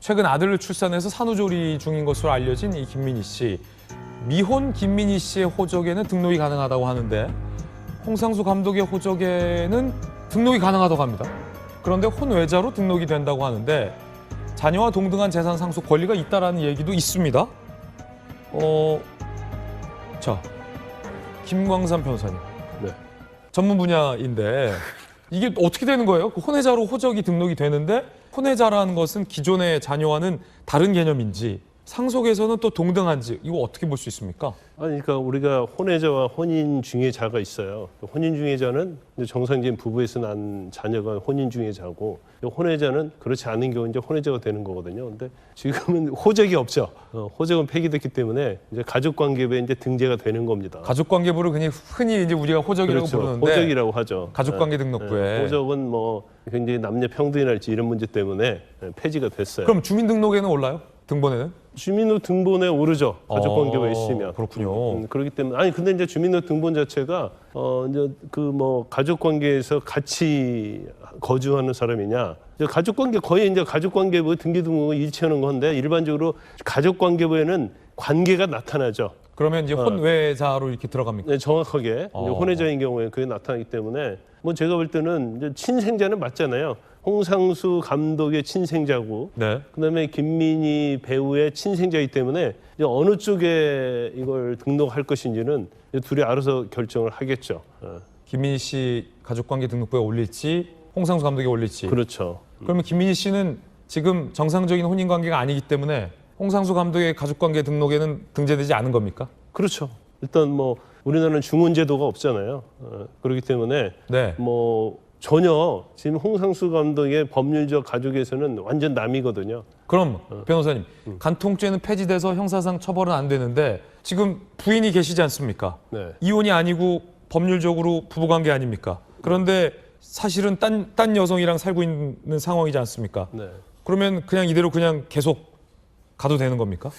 최근 아들을 출산해서 산후조리 중인 것으로 알려진 이 김민희 씨. 미혼 김민희 씨의 호적에는 등록이 가능하다고 하는데 홍상수 감독의 호적에는 등록이 가능하다고 합니다. 그런데 혼외자로 등록이 된다고 하는데 자녀와 동등한 재산 상속 권리가 있다라는 얘기도 있습니다. 자, 김광삼 변호사님. 네. 전문 분야인데 이게 어떻게 되는 거예요? 그 혼외자로 호적이 등록이 되는데 혼외자라는 것은 기존의 자녀와는 다른 개념인지 상속에서는 또 동등한지 이거 어떻게 볼 수 있습니까? 아니, 그러니까 우리가 혼외자와 혼인중예자가 있어요. 혼인중예자는 정상적인 부부에서 난 자녀가 혼인중예자고 혼외자는 그렇지 않은 경우 이제 혼외자가 되는 거거든요. 근데 지금은 호적이 없죠. 호적은 폐기됐기 때문에 이제 가족관계부에 이제 등재가 되는 겁니다. 가족관계부를 그냥 흔히 이제 우리가 호적이라고 그렇죠. 부르는데 호적이라고 하죠. 가족관계 등록부에 호적은 뭐 굉장히 남녀 평등이랄지 이런 문제 때문에 폐지가 됐어요. 그럼 주민등록에는 올라요? 등본에는? 주민등본에 오르죠. 가족관계가 있으면. 그렇군요. 그렇기 때문에 아니 근데 이제 주민등본 자체가 이제 그 뭐 가족관계에서 같이 거주하는 사람이냐. 이제 가족관계 거의 이제 가족관계부 등기등록을 일치하는 건데 일반적으로 가족관계부에는 관계가 나타나죠. 그러면 이제 혼외자로 이렇게 들어갑니까? 네, 정확하게 이제 혼외자인 경우에 그게 나타나기 때문에 뭐 제가 볼 때는 이제 친생자는 맞잖아요. 홍상수 감독의 친생자고, 네. 그다음에 김민희 배우의 친생자이기 때문에 이제 어느 쪽에 이걸 등록할 것인지는 이제 둘이 알아서 결정을 하겠죠. 김민희 씨 가족관계 등록부에 올릴지 홍상수 감독이 올릴지. 그렇죠. 그러면 김민희 씨는 지금 정상적인 혼인관계가 아니기 때문에 홍상수 감독의 가족관계 등록에는 등재되지 않은 겁니까? 그렇죠. 일단 뭐 우리나라는 중혼제도가 없잖아요. 그렇기 때문에 네. 뭐 전혀 지금 홍상수 감독의 법률적 가족에서는 완전 남이거든요. 그럼 변호사님, 간통죄는 폐지돼서 형사상 처벌은 안 되는데 지금 부인이 계시지 않습니까? 네. 이혼이 아니고 법률적으로 부부관계 아닙니까? 그런데 사실은 딴 여성이랑 살고 있는 상황이지 않습니까? 네. 그러면 그냥 이대로 그냥 계속 가도 되는 겁니까?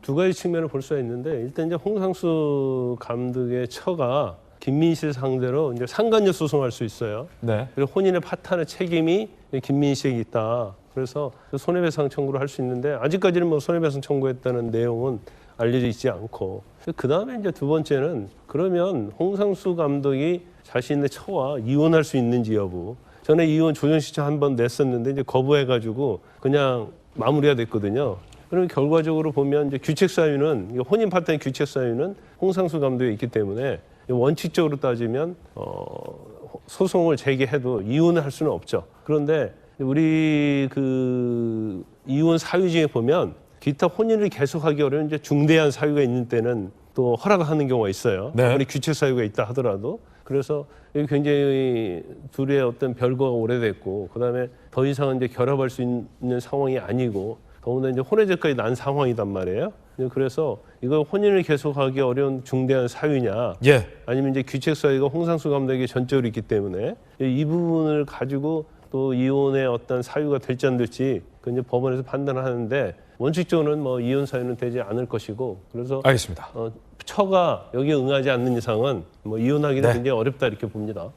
두 가지 측면을 볼 수가 있는데 일단 이제 홍상수 감독의 처가 김민희 씨를 상대로 이제 상간녀 소송할 수 있어요. 네. 그리고 혼인의 파탄의 책임이 김민희 씨에게 있다. 그래서 손해배상 청구를 할 수 있는데 아직까지는 뭐 손해배상 청구했다는 내용은 알려져 있지 않고 그 다음에 이제 두 번째는 그러면 홍상수 감독이 자신의 처와 이혼할 수 있는지 여부. 전에 이혼 조정신청 한번 냈었는데 이제 거부해가지고 그냥 마무리가 됐거든요. 그러면 결과적으로 보면 이제 규책 사유는 혼인 파탄의 규책 사유는 홍상수 감독에 있기 때문에 원칙적으로 따지면 소송을 제기해도 이혼을 할 수는 없죠. 그런데 우리 그 이혼 사유 중에 보면 기타 혼인을 계속하기 어려운 이제 중대한 사유가 있는 때는 또 허락하는 경우가 있어요. 네. 아무리 규책 사유가 있다 하더라도. 그래서 이게 굉장히 둘의 어떤 별거가 오래됐고 그다음에 더 이상은 이제 결합할 수 있는 상황이 아니고 더군다나 이제 혼외자까지 난 상황이단 말이에요. 그래서 이거 혼인을 계속하기 어려운 중대한 사유냐, 예. 아니면 이제 규책 사유가 홍상수 감독에게 전적으로 있기 때문에 이 부분을 가지고 또 이혼의 어떤 사유가 될지 안 될지 그 이제 법원에서 판단을 하는데 원칙적으로는 뭐 이혼 사유는 되지 않을 것이고 그래서 알겠습니다. 처가 여기에 응하지 않는 이상은 뭐 이혼하기는 네. 굉장히 어렵다 이렇게 봅니다.